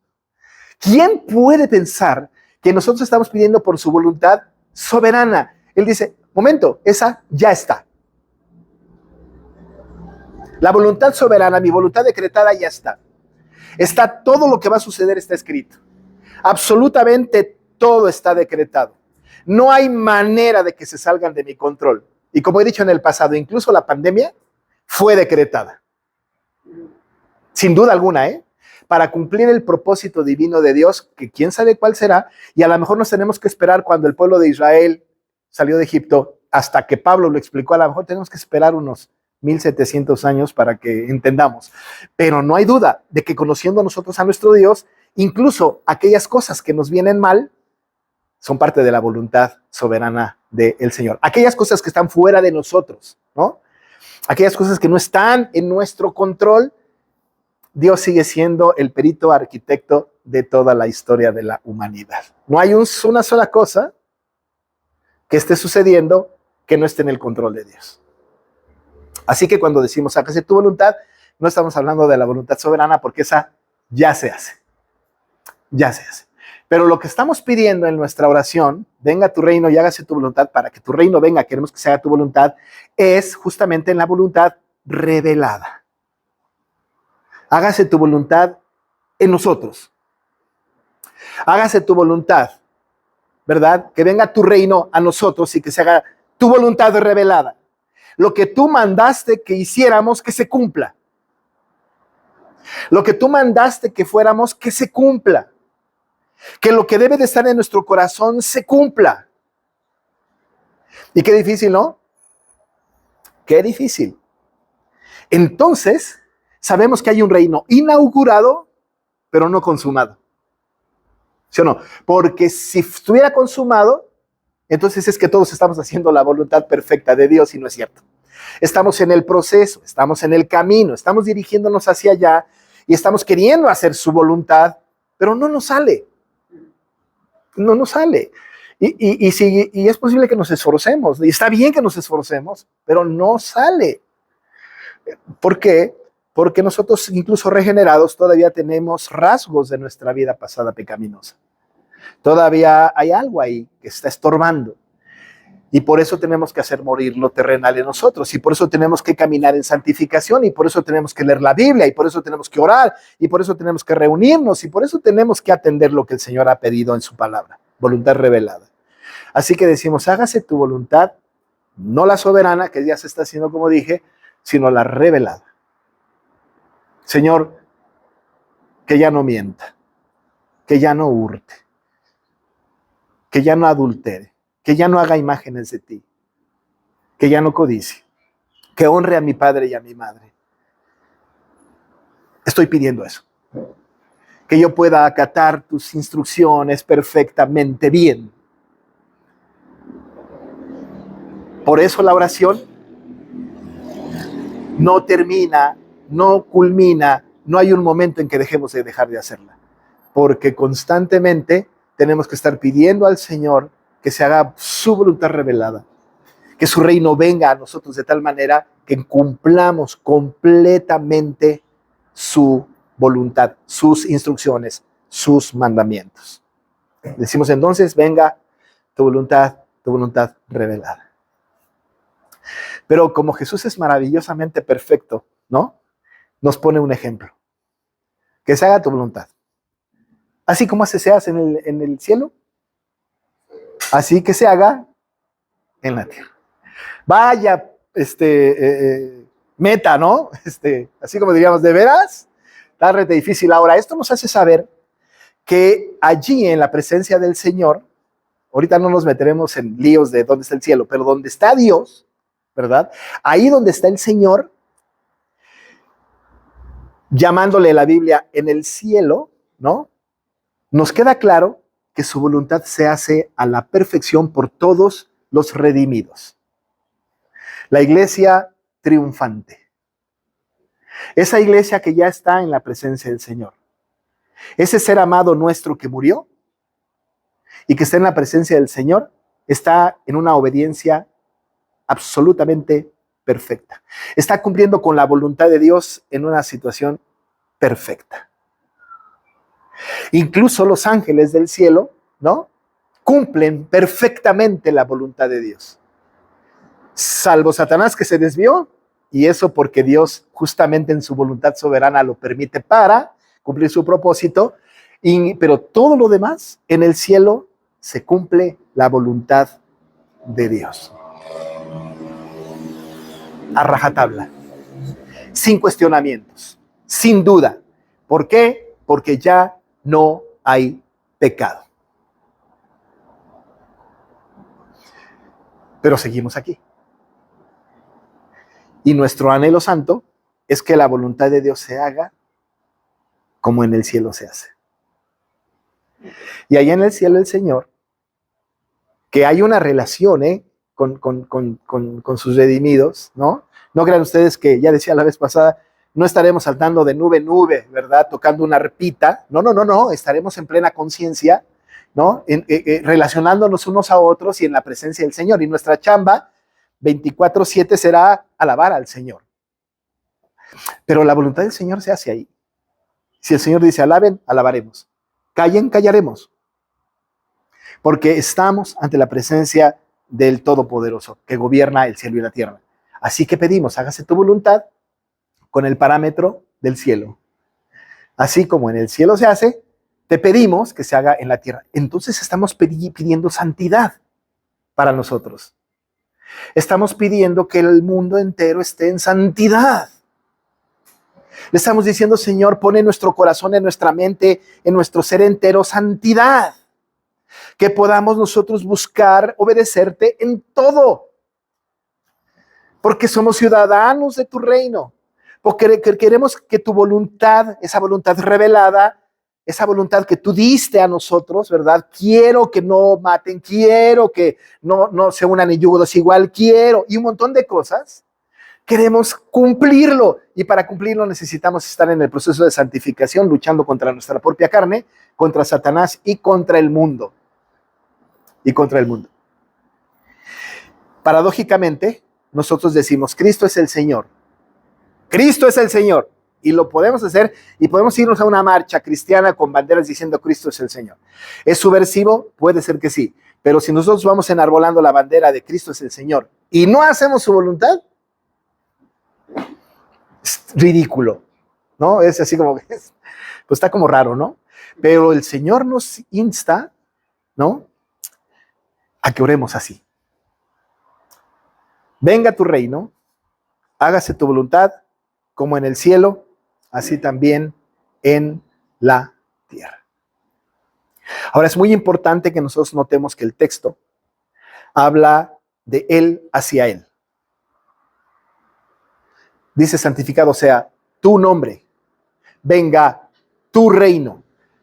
¿Quién puede pensar que nosotros estamos pidiendo por su voluntad soberana? Él dice, momento, esa ya está. La voluntad soberana, mi voluntad decretada ya está. Está todo lo que va a suceder, está escrito. Absolutamente todo está decretado. No hay manera de que se salgan de mi control. Y como he dicho en el pasado, incluso la pandemia fue decretada. Sin duda alguna, para cumplir el propósito divino de Dios, que quién sabe cuál será, y a lo mejor nos tenemos que esperar cuando el pueblo de Israel salió de Egipto, hasta que Pablo lo explicó, a lo mejor tenemos que esperar unos 1700 años para que entendamos. Pero no hay duda de que conociendo nosotros a nuestro Dios, incluso aquellas cosas que nos vienen mal, son parte de la voluntad soberana del Señor. Aquellas cosas que están fuera de nosotros, ¿no? Aquellas cosas que no están en nuestro control, Dios sigue siendo el perito arquitecto de toda la historia de la humanidad. No hay una sola cosa que esté sucediendo que no esté en el control de Dios. Así que cuando decimos hágase tu voluntad, no estamos hablando de la voluntad soberana porque esa ya se hace. Ya se hace. Pero lo que estamos pidiendo en nuestra oración, venga tu reino y hágase tu voluntad, para que tu reino venga, queremos que se haga tu voluntad, es justamente en la voluntad revelada. Hágase tu voluntad en nosotros. Hágase tu voluntad, ¿verdad? Que venga tu reino a nosotros y que se haga tu voluntad revelada. Lo que tú mandaste que hiciéramos, que se cumpla. Lo que tú mandaste que fuéramos, que se cumpla. Que lo que debe de estar en nuestro corazón se cumpla. Y qué difícil, ¿no? Qué difícil. Entonces, sabemos que hay un reino inaugurado, pero no consumado. ¿Sí o no? Porque si estuviera consumado, entonces es que todos estamos haciendo la voluntad perfecta de Dios y no es cierto. Estamos en el proceso, estamos en el camino, estamos dirigiéndonos hacia allá y estamos queriendo hacer su voluntad, pero no nos sale. No nos sale. Y es posible que nos esforcemos, y está bien que nos esforcemos, pero no sale. ¿Por qué? Porque nosotros, incluso regenerados, todavía tenemos rasgos de nuestra vida pasada pecaminosa. Todavía hay algo ahí que está estorbando. Y por eso tenemos que hacer morir lo terrenal en nosotros. Y por eso tenemos que caminar en santificación. Y por eso tenemos que leer la Biblia. Y por eso tenemos que orar. Y por eso tenemos que reunirnos. Y por eso tenemos que atender lo que el Señor ha pedido en su palabra. Voluntad revelada. Así que decimos, hágase tu voluntad, no la soberana, que ya se está haciendo como dije, sino la revelada. Señor, que ya no mienta, que ya no hurte, que ya no adultere, que ya no haga imágenes de ti, que ya no codicie, que honre a mi padre y a mi madre. Estoy pidiendo eso. Que yo pueda acatar tus instrucciones perfectamente bien. Por eso la oración no termina, no culmina, no hay un momento en que dejemos de dejar de hacerla. Porque constantemente tenemos que estar pidiendo al Señor que se haga su voluntad revelada, que su reino venga a nosotros de tal manera que cumplamos completamente su voluntad, sus instrucciones, sus mandamientos. Decimos entonces, venga tu voluntad revelada. Pero como Jesús es maravillosamente perfecto, ¿no? Nos pone un ejemplo. Que se haga tu voluntad. Así como se hace en el cielo, así que se haga en la tierra. Vaya, meta, ¿no? Así como diríamos, ¿de veras? Está rete difícil. Ahora, esto nos hace saber que allí en la presencia del Señor, ahorita no nos meteremos en líos de dónde está el cielo, pero donde está Dios, ¿verdad? Ahí donde está el Señor, llamándole la Biblia en el cielo, ¿no? Nos queda claro que su voluntad se hace a la perfección por todos los redimidos. La iglesia triunfante. Esa iglesia que ya está en la presencia del Señor. Ese ser amado nuestro que murió y que está en la presencia del Señor, está en una obediencia absolutamente perfecta. Está cumpliendo con la voluntad de Dios en una situación perfecta. Incluso los ángeles del cielo, ¿no? Cumplen perfectamente la voluntad de Dios. Salvo Satanás, que se desvió, y eso porque Dios justamente en su voluntad soberana lo permite para cumplir su propósito, pero todo lo demás en el cielo se cumple la voluntad de Dios. A rajatabla, sin cuestionamientos, sin duda. ¿Por qué? Porque ya no hay pecado. Pero seguimos aquí. Y nuestro anhelo santo es que la voluntad de Dios se haga como en el cielo se hace. Y allá en el cielo el Señor, que hay una relación, con sus redimidos, ¿no? No crean ustedes que, ya decía la vez pasada, no estaremos saltando de nube en nube, ¿verdad? Tocando una arpita. No. Estaremos en plena conciencia, ¿no? Relacionándonos unos a otros y en la presencia del Señor. Y nuestra chamba 24/7 será alabar al Señor. Pero la voluntad del Señor se hace ahí. Si el Señor dice alaben, alabaremos. Callen, callaremos. Porque estamos ante la presencia del Todopoderoso, que gobierna el cielo y la tierra. Así que pedimos, hágase tu voluntad con el parámetro del cielo. Así como en el cielo se hace, te pedimos que se haga en la tierra. Entonces estamos pidiendo santidad para nosotros. Estamos pidiendo que el mundo entero esté en santidad. Le estamos diciendo, Señor, pone en nuestro corazón, en nuestra mente, en nuestro ser entero santidad. Que podamos nosotros buscar obedecerte en todo. Porque somos ciudadanos de tu reino. Porque queremos que tu voluntad, esa voluntad revelada, esa voluntad que tú diste a nosotros, ¿verdad? Quiero que no maten, quiero que no se unan en yugo desigual, quiero, y un montón de cosas. Queremos cumplirlo, y para cumplirlo necesitamos estar en el proceso de santificación, luchando contra nuestra propia carne, contra Satanás y contra el mundo. Paradójicamente, nosotros decimos, Cristo es el Señor. Cristo es el Señor. y lo podemos hacer y podemos irnos a una marcha cristiana con banderas diciendo Cristo es el Señor. ¿Es subversivo? Puede ser que sí, pero si nosotros vamos enarbolando la bandera de Cristo es el Señor y no hacemos su voluntad, es ridículo, ¿no? Es así como, pues está como raro, ¿no? Pero el Señor nos insta, ¿no?, a que oremos así. Venga tu reino, hágase tu voluntad, como en el cielo, así también en la tierra. Ahora es muy importante que nosotros notemos que el texto habla de él hacia él. Dice santificado sea tu nombre, venga tu reino,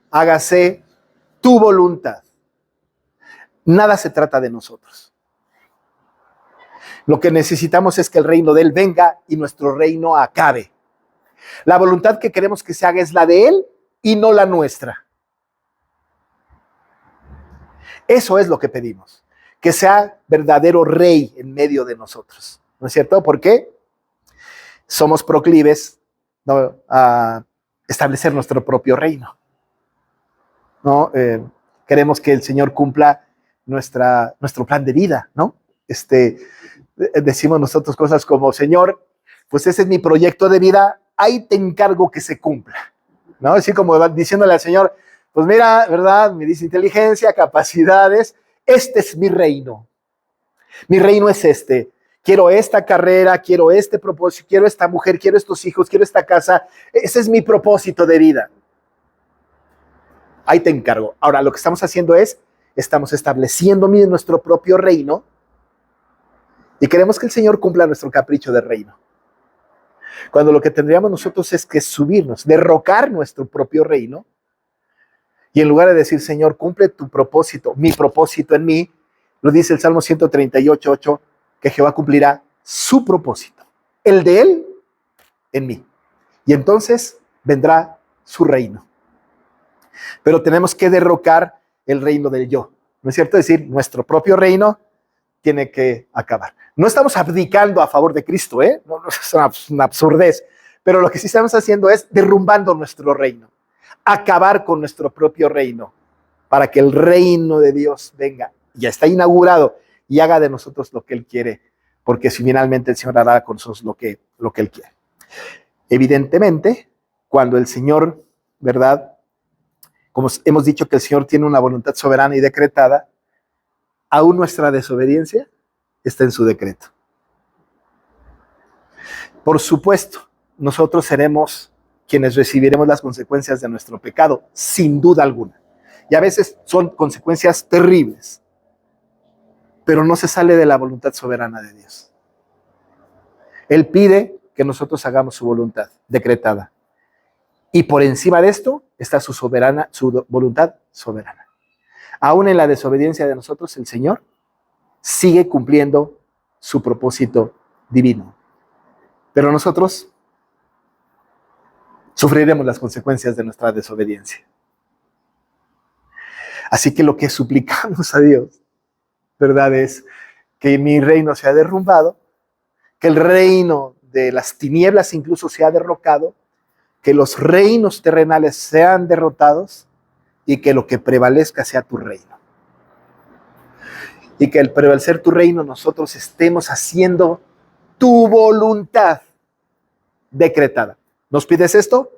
hágase tu voluntad. Nada se trata de nosotros. Lo que necesitamos es que el reino de él venga y nuestro reino acabe. La voluntad que queremos que se haga es la de él y no la nuestra. Eso es lo que pedimos, que sea verdadero rey en medio de nosotros, ¿no es cierto? ¿Por qué? Somos proclives, ¿no?, a establecer nuestro propio reino, ¿no? Queremos que el Señor cumpla nuestro plan de vida, ¿no? Decimos nosotros cosas como, Señor, pues ese es mi proyecto de vida, ahí te encargo que se cumpla, ¿no? Así como diciéndole al Señor, pues mira, ¿verdad? Me dice inteligencia, capacidades, este es mi reino. Mi reino es este. Quiero esta carrera, quiero este propósito, quiero esta mujer, quiero estos hijos, quiero esta casa. Ese es mi propósito de vida. Ahí te encargo. Ahora, lo que estamos haciendo es, estamos estableciendo nuestro propio reino y queremos que el Señor cumpla nuestro capricho de reino. Cuando lo que tendríamos nosotros es que subirnos, derrocar nuestro propio reino, y en lugar de decir, Señor, cumple tu propósito, mi propósito en mí, lo dice el Salmo 138:8, que Jehová cumplirá su propósito, el de él en mí. Y entonces vendrá su reino. Pero tenemos que derrocar el reino del yo, ¿no es cierto? Es decir, nuestro propio reino tiene que acabar. No estamos abdicando a favor de Cristo, ¿eh? No, es una absurdez. Pero lo que sí estamos haciendo es derrumbando nuestro reino. Acabar con nuestro propio reino para que el reino de Dios venga, ya está inaugurado y haga de nosotros lo que Él quiere, porque si finalmente el Señor hará con nosotros lo que Él quiere. Evidentemente, cuando el Señor, ¿verdad?, como hemos dicho que el Señor tiene una voluntad soberana y decretada, aún nuestra desobediencia está en su decreto. Por supuesto, nosotros seremos quienes recibiremos las consecuencias de nuestro pecado, sin duda alguna. Y a veces son consecuencias terribles, pero no se sale de la voluntad soberana de Dios. Él pide que nosotros hagamos su voluntad decretada. Y por encima de esto está su voluntad soberana. Aún en la desobediencia de nosotros, el Señor sigue cumpliendo su propósito divino. Pero nosotros sufriremos las consecuencias de nuestra desobediencia. Así que lo que suplicamos a Dios, ¿verdad?, es que mi reino sea derrumbado, que el reino de las tinieblas incluso sea derrocado, que los reinos terrenales sean derrotados y que lo que prevalezca sea tu reino. Y que al prevalecer tu reino nosotros estemos haciendo tu voluntad decretada. ¿Nos pides esto?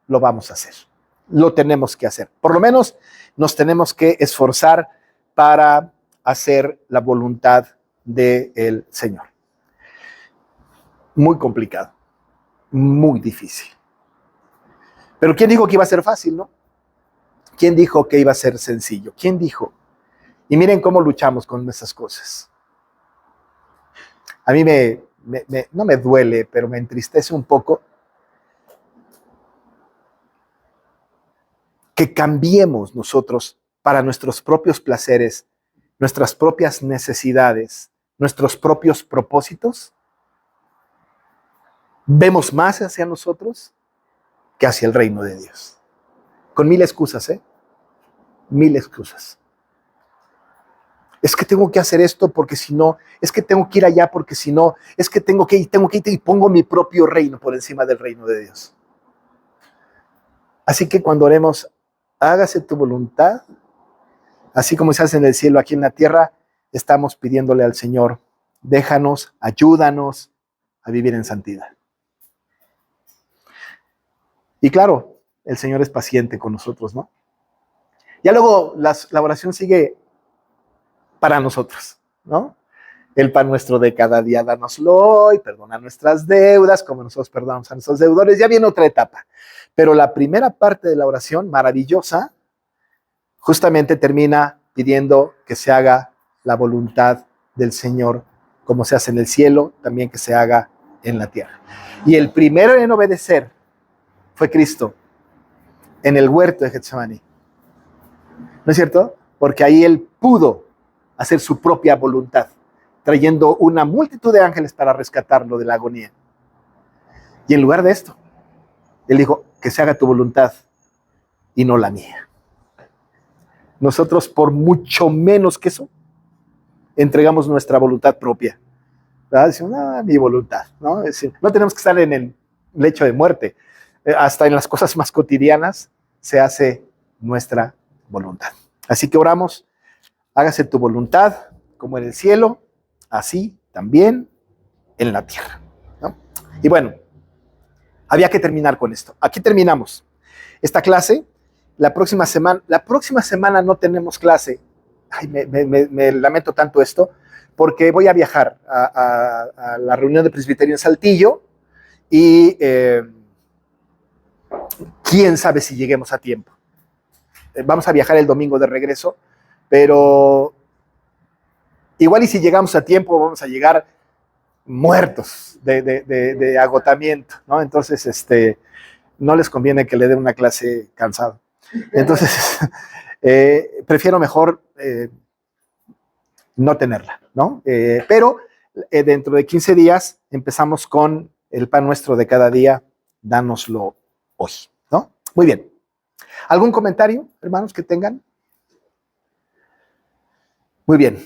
Lo vamos a hacer. Lo tenemos que hacer. Por lo menos nos tenemos que esforzar para hacer la voluntad del Señor. Muy complicado, muy difícil. Pero ¿quién dijo que iba a ser fácil, no? ¿Quién dijo que iba a ser sencillo? ¿Quién dijo? Y miren cómo luchamos con esas cosas. A mí no me duele, pero me entristece un poco que cambiemos nosotros para nuestros propios placeres, nuestras propias necesidades, nuestros propios propósitos. Vemos más hacia nosotros que hacia el reino de Dios. Con mil excusas, ¿eh? Mil excusas. Es que tengo que hacer esto porque si no, es que tengo que ir allá porque si no, es que tengo que ir y pongo mi propio reino por encima del reino de Dios. Así que cuando oremos, hágase tu voluntad, así como se hace en el cielo, aquí en la tierra, estamos pidiéndole al Señor, déjanos, ayúdanos a vivir en santidad. Y claro, el Señor es paciente con nosotros, ¿no? Ya luego la oración sigue para nosotros, ¿no? El pan nuestro de cada día, dánoslo hoy, perdona nuestras deudas, como nosotros perdonamos a nuestros deudores. Ya viene otra etapa. Pero la primera parte de la oración, maravillosa, justamente termina pidiendo que se haga la voluntad del Señor, como se hace en el cielo, también que se haga en la tierra. Y el primero en obedecer fue Cristo, en el huerto de Getsemaní. ¿No es cierto? Porque ahí Él pudo hacer su propia voluntad, trayendo una multitud de ángeles para rescatarlo de la agonía. Y en lugar de esto, Él dijo, que se haga tu voluntad y no la mía. Nosotros, por mucho menos que eso, entregamos nuestra voluntad propia. ¿Verdad? Decimos, mi voluntad, ¿no? Es decir, no tenemos que estar en el lecho de muerte. Hasta en las cosas más cotidianas se hace nuestra voluntad. Así que oramos, hágase tu voluntad como en el cielo, así también en la tierra, ¿no? Y bueno, había que terminar con esto. Aquí terminamos esta clase. La próxima semana no tenemos clase. Ay, me lamento tanto esto, porque voy a viajar a la reunión de presbiterio en Saltillo y quién sabe si lleguemos a tiempo. Vamos a viajar el domingo de regreso, pero igual y si llegamos a tiempo vamos a llegar muertos de agotamiento, ¿no? Entonces, no les conviene que le dé una clase cansado. Entonces, prefiero mejor no tenerla, ¿no? Pero dentro de 15 días empezamos con el pan nuestro de cada día, dánoslo hoy, ¿no? Muy bien. ¿Algún comentario, hermanos, que tengan? Muy bien.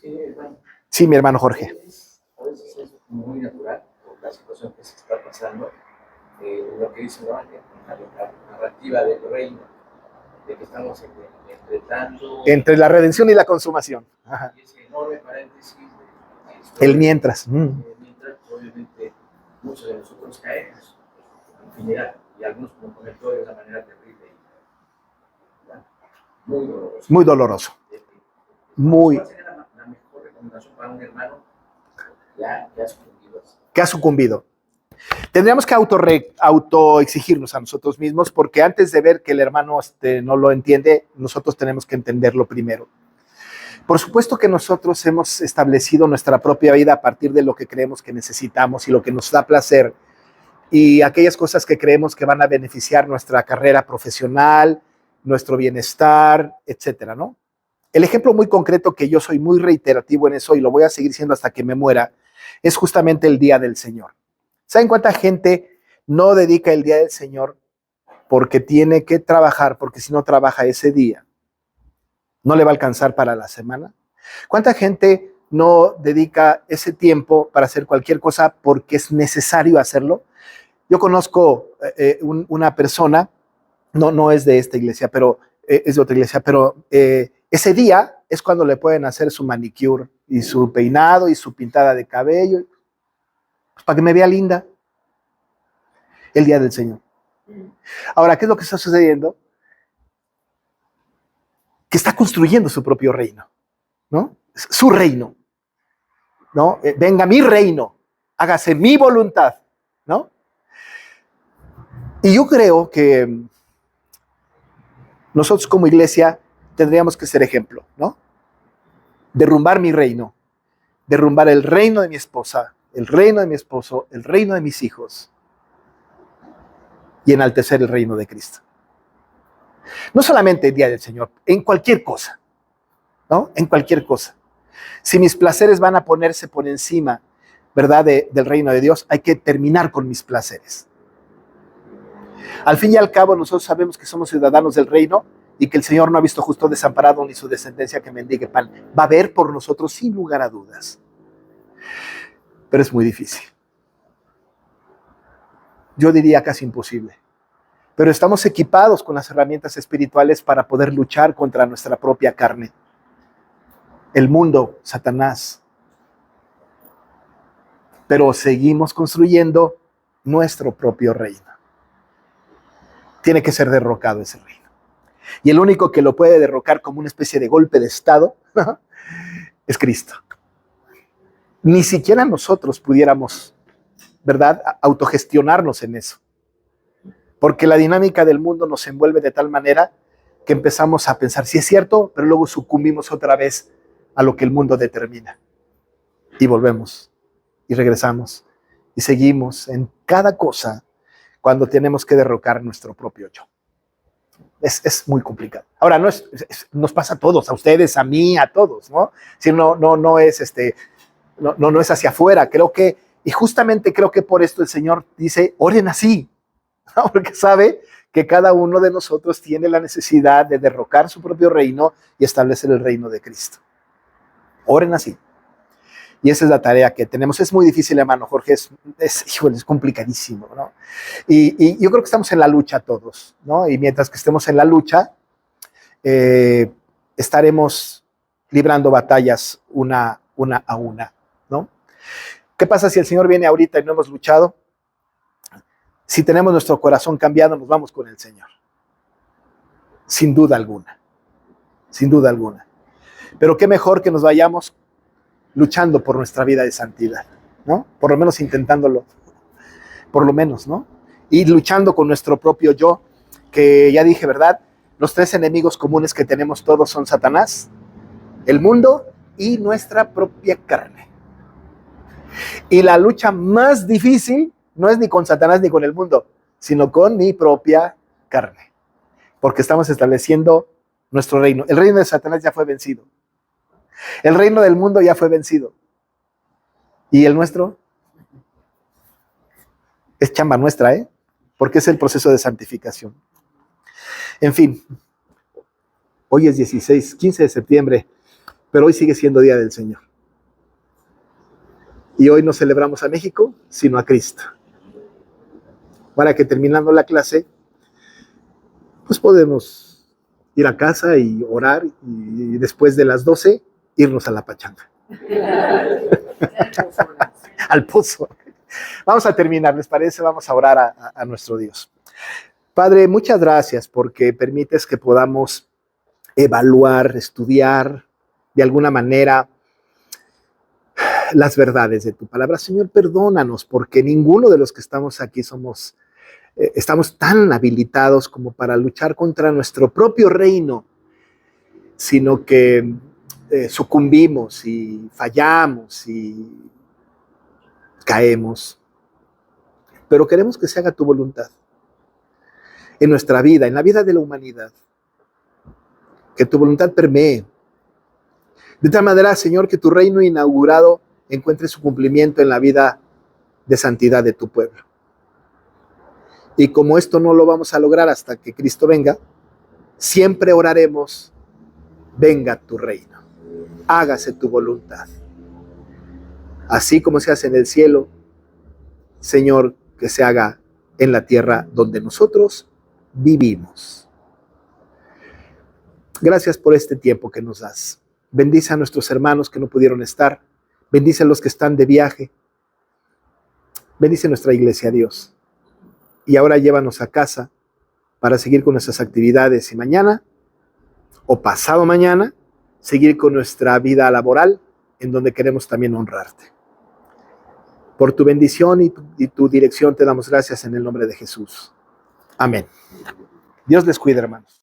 Sí, hermano. Sí, mi hermano Jorge. A veces es muy natural por la situación que se está pasando, lo que dice la narrativa del reino, de que estamos entre tanto... Entre la redención y la consumación. Ajá. Y ese enorme paréntesis el mientras. Mientras, obviamente, muchos de nosotros caemos en infinidad, y algunos, como comentó, de una manera terrible. Muy doloroso. Muy doloroso. Muy. ¿Cuál sería la mejor recomendación para un hermano que ha sucumbido? Tendríamos que autoexigirnos a nosotros mismos, porque antes de ver que el hermano no lo entiende, nosotros tenemos que entenderlo primero. Por supuesto que nosotros hemos establecido nuestra propia vida a partir de lo que creemos que necesitamos y lo que nos da placer, y aquellas cosas que creemos que van a beneficiar nuestra carrera profesional, nuestro bienestar, etcétera, ¿no? El ejemplo muy concreto, que yo soy muy reiterativo en eso y lo voy a seguir siendo hasta que me muera, es justamente el Día del Señor. ¿Saben cuánta gente no dedica el Día del Señor porque tiene que trabajar, porque si no trabaja ese día, no le va a alcanzar para la semana? ¿Cuánta gente no dedica ese tiempo para hacer cualquier cosa porque es necesario hacerlo? Yo conozco una persona, no es de esta iglesia, pero es de otra iglesia, pero ese día es cuando le pueden hacer su manicure y su peinado y su pintada de cabello, pues para que me vea linda. El Día del Señor. Ahora, ¿qué es lo que está sucediendo? Que está construyendo su propio reino, ¿no? Su reino, ¿no? Venga mi reino, hágase mi voluntad, ¿no? Y yo creo que nosotros como iglesia tendríamos que ser ejemplo, ¿no? Derrumbar mi reino, derrumbar el reino de mi esposa, el reino de mi esposo, el reino de mis hijos, y enaltecer el reino de Cristo. No solamente el Día del Señor, en cualquier cosa, ¿no? En cualquier cosa. Si mis placeres van a ponerse por encima, ¿verdad?, del reino de Dios, hay que terminar con mis placeres. Al fin y al cabo, nosotros sabemos que somos ciudadanos del reino y que el Señor no ha visto justo desamparado ni su descendencia que mendigue pan. Va a haber por nosotros sin lugar a dudas. Pero es muy difícil. Yo diría casi imposible. pero estamos equipados con las herramientas espirituales para poder luchar contra nuestra propia carne. El mundo, Satanás. Pero seguimos construyendo nuestro propio reino. Tiene que ser derrocado ese reino. Y el único que lo puede derrocar como una especie de golpe de estado es Cristo. Ni siquiera nosotros pudiéramos, ¿verdad?, autogestionarnos en eso. Porque la dinámica del mundo nos envuelve de tal manera que empezamos a pensar, sí es cierto, pero luego sucumbimos otra vez a lo que el mundo determina. Y volvemos, y regresamos, y seguimos en cada cosa cuando tenemos que derrocar nuestro propio yo. Es muy complicado. Ahora, nos pasa a todos, a ustedes, a mí, a todos, ¿no? Si no es hacia afuera. Y justamente creo que por esto el Señor dice, oren así, ¿no? Porque sabe que cada uno de nosotros tiene la necesidad de derrocar su propio reino y establecer el reino de Cristo. Oren así. Y esa es la tarea que tenemos. Es muy difícil, hermano Jorge, es complicadísimo, ¿no? Y yo creo que estamos en la lucha todos, ¿no? Y mientras que estemos en la lucha, estaremos librando batallas una a una, ¿no? ¿Qué pasa si el Señor viene ahorita y no hemos luchado? Si tenemos nuestro corazón cambiado, nos vamos con el Señor. Sin duda alguna. Sin duda alguna. Pero qué mejor que nos vayamos luchando por nuestra vida de santidad, ¿no? Por lo menos intentándolo. Por lo menos, ¿no? Y luchando con nuestro propio yo, que ya dije, ¿verdad? Los tres enemigos comunes que tenemos todos son Satanás, el mundo y nuestra propia carne. Y la lucha más difícil no es ni con Satanás ni con el mundo, sino con mi propia carne. Porque estamos estableciendo nuestro reino. El reino de Satanás ya fue vencido. El reino del mundo ya fue vencido. ¿Y el nuestro? Es chamba nuestra, ¿eh? Porque es el proceso de santificación. En fin, hoy es 15 de septiembre, pero hoy sigue siendo Día del Señor. Y hoy no celebramos a México, sino a Cristo. Para que terminando la clase, pues podemos ir a casa y orar y después de las 12 irnos a la pachanga. Al pozo. Vamos a terminar, ¿les parece? Vamos a orar a nuestro Dios. Padre, muchas gracias porque permites que podamos evaluar, estudiar de alguna manera las verdades de tu palabra. Señor, perdónanos porque ninguno de los que estamos aquí estamos tan habilitados como para luchar contra nuestro propio reino, sino que sucumbimos y fallamos y caemos. Pero queremos que se haga tu voluntad en nuestra vida, en la vida de la humanidad. Que tu voluntad permee. De tal manera, Señor, que tu reino inaugurado encuentre su cumplimiento en la vida de santidad de tu pueblo. Y como esto no lo vamos a lograr hasta que Cristo venga, siempre oraremos, venga tu reino, hágase tu voluntad. Así como se hace en el cielo, Señor, que se haga en la tierra donde nosotros vivimos. Gracias por este tiempo que nos das. Bendice a nuestros hermanos que no pudieron estar. Bendice a los que están de viaje. Bendice nuestra iglesia, Dios. Y ahora llévanos a casa para seguir con nuestras actividades y mañana o pasado mañana seguir con nuestra vida laboral en donde queremos también honrarte. Por tu bendición y tu dirección te damos gracias en el nombre de Jesús. Amén. Dios les cuide, hermanos.